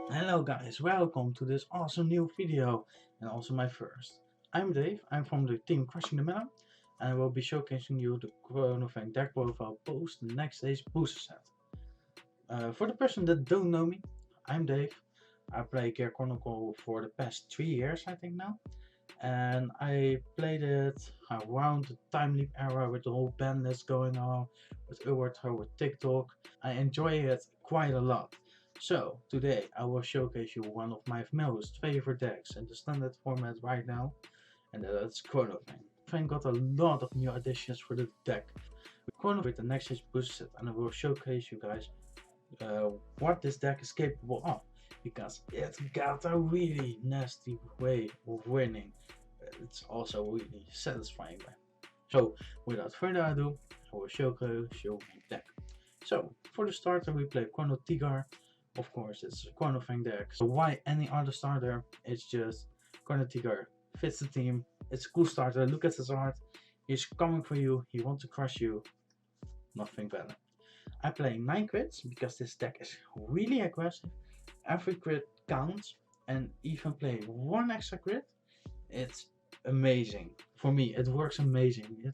Hello guys, welcome to this awesome new video and also my first. I'm Dave, I'm from the team Crushing the Meta and I will be showcasing you the Chronofang deck profile post the next day's booster set. For the person that don't know me, I'm Dave. I play Chronicle for the past 3 years I think now, and I played it around the time leap era with the whole bandlist going on, with Overthrow, with TikTok. I enjoy it quite a lot. So today I will showcase you one of my most favorite decks in the standard format right now, and that's Chronofang. Chronofang got a lot of new additions for the deck. With the next stage booster set, and I will showcase you guys what this deck is capable of, because it's got a really nasty way of winning. It's also really satisfying. So without further ado, I will showcase you my deck. So for the starter we play Chrono Tiger. Of course it's a Chronofang deck. So why any other starter? It's just Chrono Tiger fits the team. It's a cool starter. Look at his art. He's coming for you. He wants to crush you. Nothing better. I play 9 crits because this deck is really aggressive. Every crit counts, and even play 1 extra crit, it's amazing. For me, it works amazing.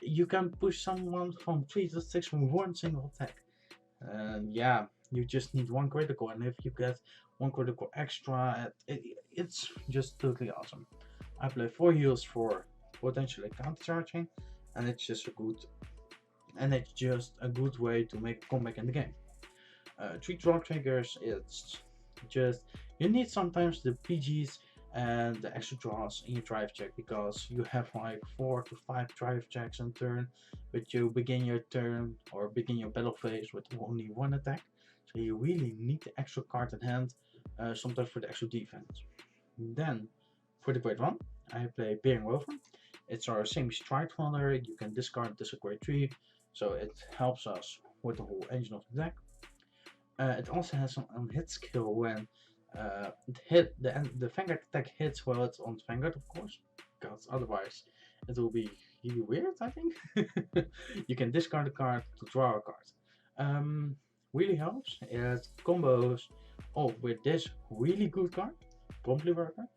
You can push someone from 3 to 6 from one single attack. And yeah, you just need 1 critical, and if you get 1 critical extra, it's just totally awesome. I play 4 heals for potentially countercharging, and it's just a good way to make a comeback in the game. 3 draw triggers, it's just, you need sometimes the PGs and the extra draws in your drive check, because you have like 4 to 5 drive checks in turn, but you begin your turn or begin your battle phase with only 1 attack, so you really need the extra card in hand, sometimes for the extra defense. Then for the grade 1 I play Bearing Rover. It's our same strike runner. You can discard this grade 3, so it helps us with the whole engine of the deck. It also has some hit skill when the Vanguard attack hits while it's on Vanguard, of course, because otherwise it will be really weird, I think. You can discard a card to draw a card. Really helps. It combos with this really good card, Complete Worker,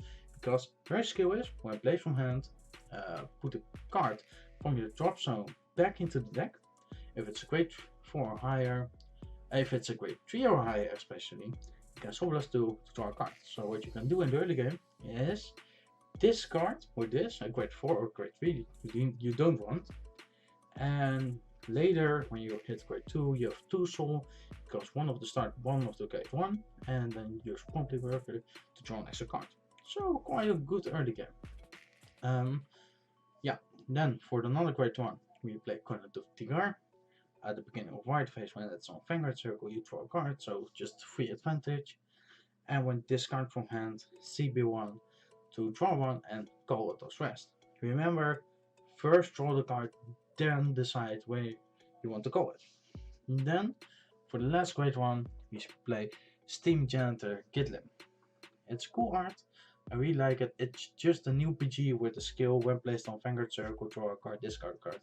because her skill is, when placed from hand, put a card from your drop zone back into the deck. If it's a grade 4 or higher, if it's a grade 3 or higher especially, you can +2 to draw a card. So what you can do in the early game is discard with this, a grade 4 or grade 3 you don't want, and later when you hit grade 2 you have 2 soul, because one of the grade 1, and then use Complete Worker to draw an extra card. So quite a good early game. Yeah, then for another grade 1 we play Chrono Tiger. At the beginning of white phase, when it's on Vanguard circle, you draw a card, so just free advantage. And when discard from hand, CB1 to draw 1 and call it as rest. Remember, first draw the card, then decide where you want to call it. And then, for the last grade 1, we play Steam Janitor Gidlim. It's cool art, I really like it. It's just a new PG with a skill: when placed on Vanguard circle, draw a card, discard a card.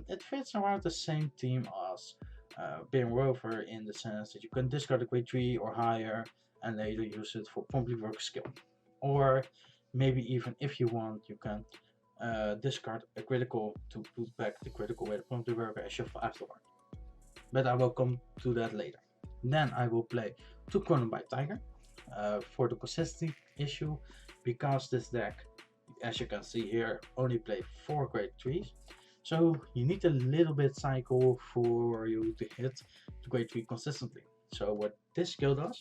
It fits around the same theme as Bearing Rover, in the sense that you can discard a grade 3 or higher and later use it for Complete Work skill. Or maybe even if you want, you can discard a critical to put back the critical with a Complete Worker and shuffle afterward. But I will come to that later. Then I will play 2 Chronofang Tiger for the consistency issue, because this deck, as you can see here, only play 4 grade 3s. So you need a little bit cycle for you to hit the grade 3 consistently. So what this skill does,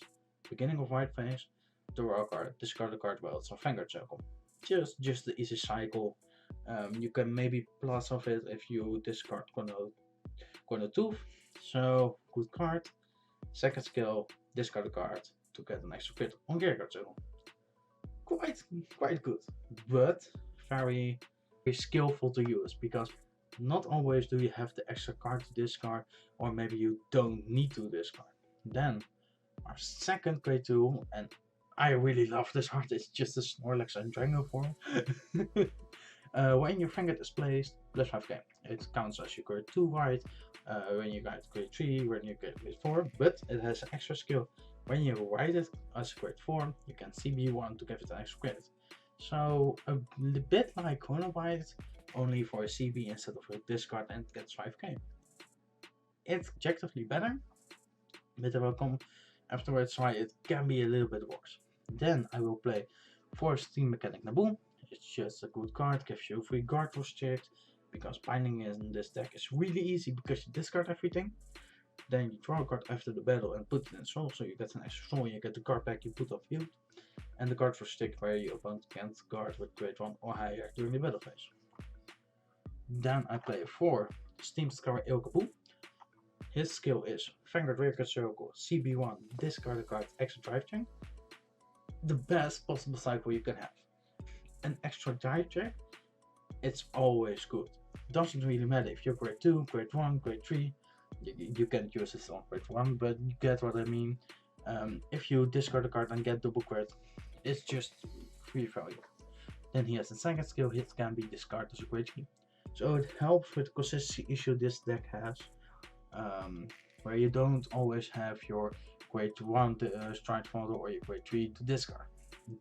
beginning of white phase, draw a card, discard a card while it's on Vanguard circle. Just the easy cycle. You can maybe plus of it if you discard Chrono Tooth. So good card. Second skill, discard a card to get an extra crit on Vanguard circle. Quite good, but very skillful to use, because not always do you have the extra card to discard, or maybe you don't need to discard. Then our second grade 2, and I really love this art, it's just a Snorlax and Drango form. When your Vanguard is placed, +5k. It counts as your grade 2 white, when you get grade 3, when you get grade 4, but it has an extra skill. When you write it as a crit form, you can CB1 to give it an extra crit. So a bit like Chronofang, only for a CB instead of a discard and it gets 5k. It's objectively better, but I will come afterwards why it can be a little bit worse. Then I will play 4 Steam Mechanic Naboo. It's just a good card, gives you free guard restrict, because binding in this deck is really easy because you discard everything. Then you draw a card after the battle and put it in soul, so you get an extra soul, you get the card back you put off field, and the card restrict where your opponent can't guard with grade 1 or higher during the battle phase. Then I play 4 Steam Scar Ilkabu. His skill is Vanguard Record Circle, CB1, discard a card, extra drive check. The best possible cycle you can have. An extra drive check, it's always good. Doesn't really matter if you're grade 2, grade 1, grade 3, you can't use this on grade 1, but you get what I mean. If you discard a card and get double crit, it's just free value. Then he has the second skill, hit can be discarded as a grade 3. So it helps with the consistency issue this deck has. Where you don't always have your grade 1 strike folder or your grade 3 to discard.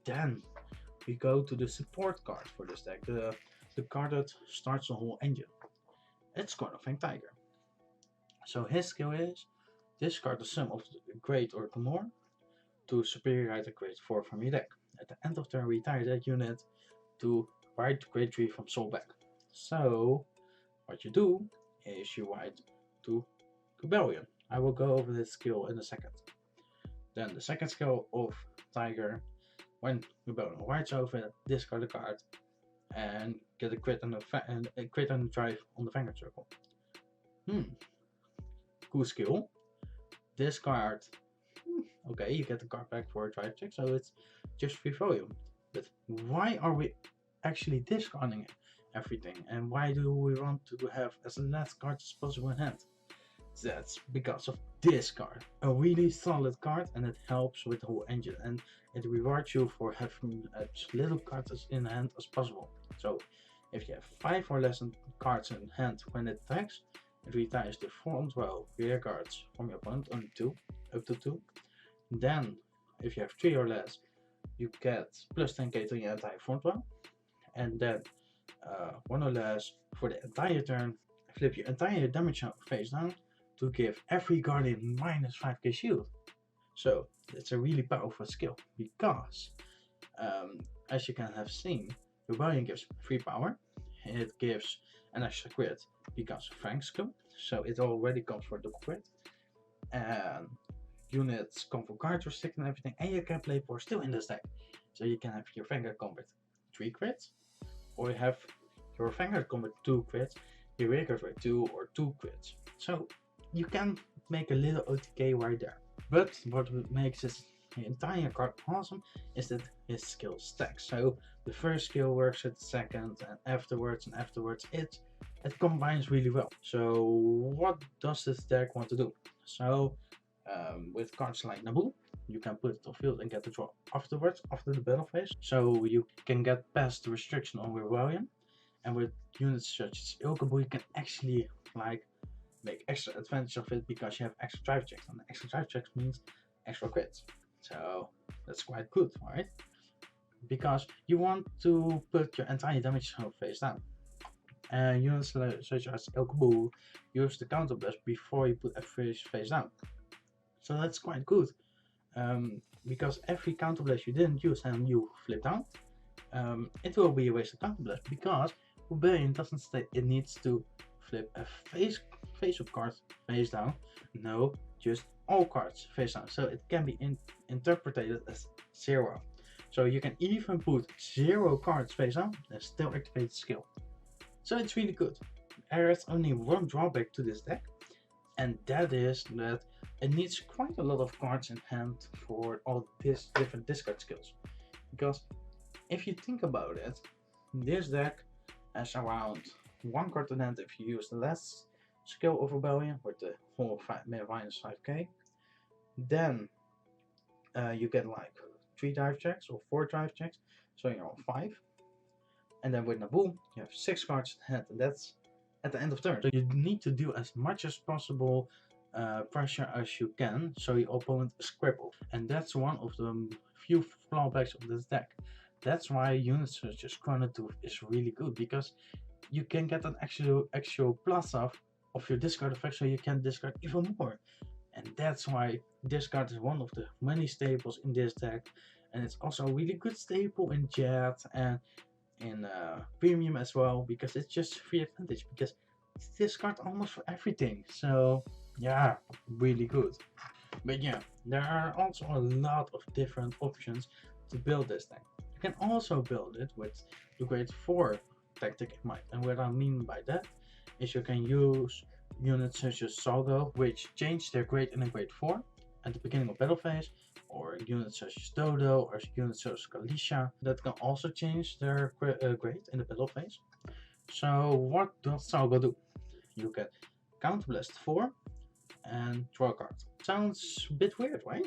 Then we go to the support card for this deck, the card that starts the whole engine. It's Chronofang Tiger. So his skill is discard the sum of the grade or more to superiorize a grade 4 from your deck. At the end of turn, retire that unit to write grade 3 from soul back. So what you do is you write to Rebellion. I will go over this skill in a second. Then the second skill of Tiger, when Rebellion writes over it, discard a card and get a crit and a crit and a drive on the Vanguard circle. Cool skill. Discard. Okay, you get the card back for a drive check, so it's just free volume. But why are we actually discarding everything? And why do we want to have as less cards as possible in hand? That's because of this card. A really solid card, and it helps with the whole engine, and it rewards you for having as little cards in hand as possible. So if you have 5 or less cards in hand when it attacks, it retires the front row rear guards from your opponent, only 2, up to 2. Then if you have 3 or less, you get plus 10k to your entire front row, and then 1 or less for the entire turn, flip your entire damage face down to give every guardian minus 5k shield. So it's a really powerful skill because as you can have seen, Rebellion gives free power, it gives an extra crit because of Frank's skill, so it already comes for double crit, and units come for guard restrict and everything, and you can play for still in this deck. So you can have your Vanguard combat 3 crits, or you have your Vanguard combat 2 crits, your Vanguard with 2 or 2 crits. So you can make a little OTK right there. But what makes this entire card awesome is that his skill stacks. So the first skill works with the second, and afterwards it combines really well. So what does this deck want to do? So with cards like Naboo, you can put it on field and get the draw afterwards, after the battle phase. So you can get past the restriction on Rebellion, and with units such as Ilkabu, you can actually like make extra advantage of it because you have extra drive checks, and extra drive checks means extra crits. So that's quite good, right? Because you want to put your entire damage face down. And units such as Ilkabu use the counter blast before you put every face down. So that's quite good. Because every counter blast you didn't use and you flip down, it will be a waste of counter blast because Rebellion doesn't say it needs to flip a face-up card face down. No, just all cards face down. So it can be interpreted as 0. So you can even put 0 cards face down and still activate the skill. So it's really good. There is only one drawback to this deck, and that is that it needs quite a lot of cards in hand for all these different discard skills. Because if you think about it, this deck has around 1 card in hand if you use the last skill of Rebellion with the whole minus 5k. Then you get like 3 dive checks or 4 drive checks, so you're on 5. And then with Naboo, you have 6 cards in hand, and that's at the end of turn. So you need to do as much as possible pressure as you can, so your opponent is crippled. And that's one of the few drawbacks of this deck. That's why units such as Chronicle is really good, because you can get an actual plus of your discard effect, so you can discard even more. And that's why discard is one of the many staples in this deck, and it's also a really good staple in Jet and in Premium as well, because it's just free advantage, because it's discard almost for everything. So yeah, really good. But yeah, there are also a lot of different options to build this deck. You can also build it with the grade 4 tactic in mind, and what I mean by that is you can use units such as Salgo, which change their grade in a grade 4 at the beginning of battle phase, or units such as Dodo or units such as Kalisha that can also change their grade in the battle phase. So what does Salgo do? You can counterblast 4 and draw a card. Sounds a bit weird, right?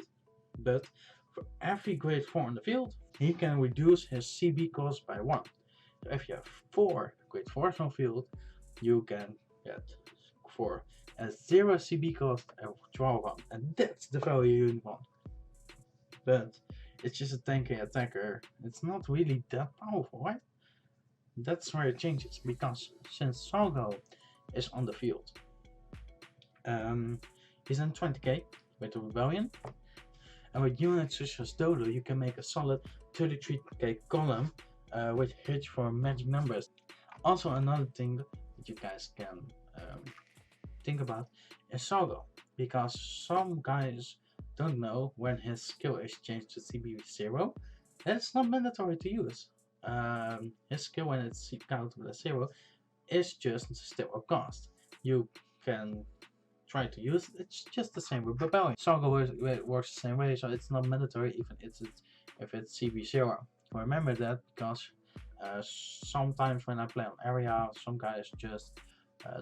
But for every grade 4 on the field, he can reduce his CB cost by 1. So if you have 4 grade 4s on field, you can get for a 0 CB cost and draw 1. And that's the value you want. But it's just a tanky attacker. It's not really that powerful, right? That's where it changes, because since Salgo is on the field, he's in 20k with the Rebellion, and with units such as Dodo you can make a solid 33k column with hits for magic numbers. Also another thing that you guys can think about is Salgo, because some guys don't know when his skill is changed to CB0, and it's not mandatory to use. His skill when it's counted with a 0 is just still a cost. You can try to use it. It's just the same with Rebellion. Salgo works the same way, so it's not mandatory even if it's CB0. Remember that, because sometimes when I play on area, some guys just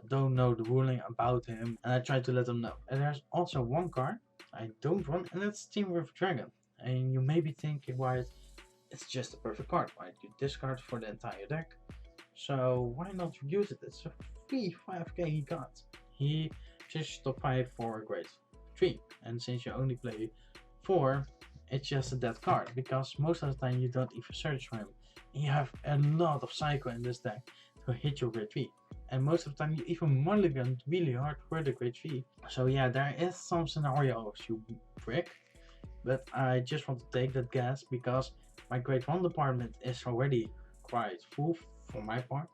don't know the ruling about him, and I try to let them know. And there's also one card I don't run, and it's Teamworth Dragon. And you may be thinking, why it's just a perfect card, right? You discard for the entire deck, so why not use it? It's a free 5k he got. He just top 5 for a grade 3, and since you only play 4, it's just a dead card, because most of the time you don't even search for him. You have a lot of Psycho in this deck to hit your grade 3, and most of the time you even mulligan really hard for the grade 3. So yeah, there is some scenarios you brick, but I just want to take that guess, because my grade 1 department is already quite full for my part,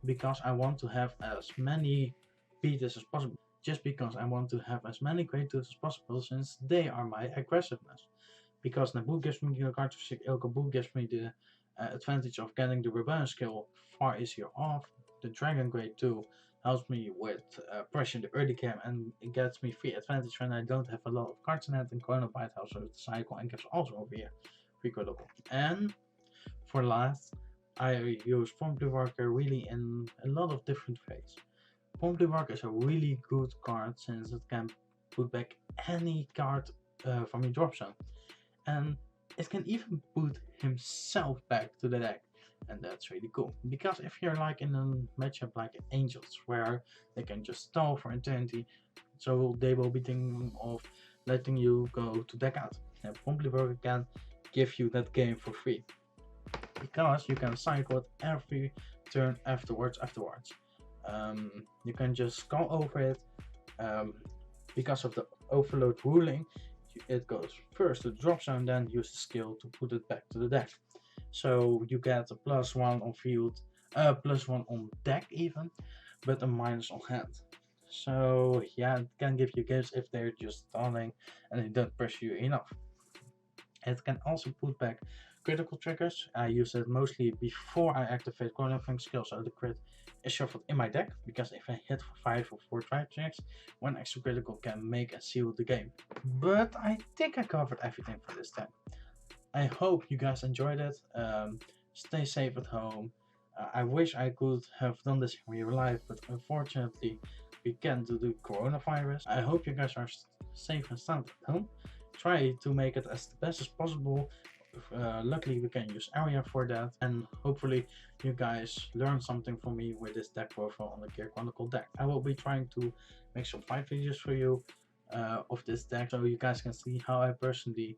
because I want to have as many beaters as possible, just because I want to have as many grade 2s as possible, since they are my aggressiveness. Because Naboo gives me the card for Ilkaboo gives me the advantage of getting the Rebellion skill far easier off. The Dragon grade 2 helps me with pressure in the early game, and it gets me free advantage when I don't have a lot of cards in hand, and Chronofang helps with the cycle and gives also over here free critical. And for last, I use Promptly Worker really in a lot of different ways. Promptly Worker is a really good card, since it can put back any card from your drop zone, and it can even put himself back to the deck, and that's really cool. Because if you're like in a matchup like Angels, where they can just stall for eternity, so they will be thinking of letting you go to deck out, and Promptly Worker can give you that game for free, because you can cycle it every turn afterwards. You can just go over it. Because of the overload ruling, it goes first to the drop zone, then use the skill to put it back to the deck. So you get a +1 on field, +1 on deck even, but a minus on hand. So yeah, it can give you games if they're just stalling and they don't pressure you enough. It can also put back critical triggers. I use it mostly before I activate Chronofang skill, so the crit is shuffled in my deck, because if I hit for 5 or 4 drive checks, 1 extra critical can make and seal the game. But I think I covered everything for this time. I hope you guys enjoyed it. Stay safe at home. I wish I could have done this in real life, but unfortunately we can't do the coronavirus. I hope you guys are safe and sound at home. Try to make it as the best as possible. Luckily we can use area for that, and hopefully you guys learn something from me with this deck profile on the Chronicle deck. I will be trying to make some fight videos for you, of this deck, so you guys can see how I personally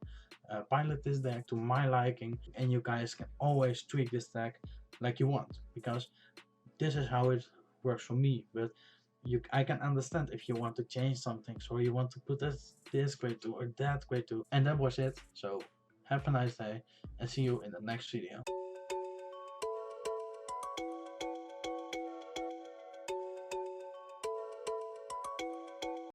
pilot this deck to my liking, and you guys can always tweak this deck like you want, because this is how it works for me. But I can understand if you want to change something, so you want to put this grade 2 or that grade 2. And that was it. So have a nice day and see you in the next video.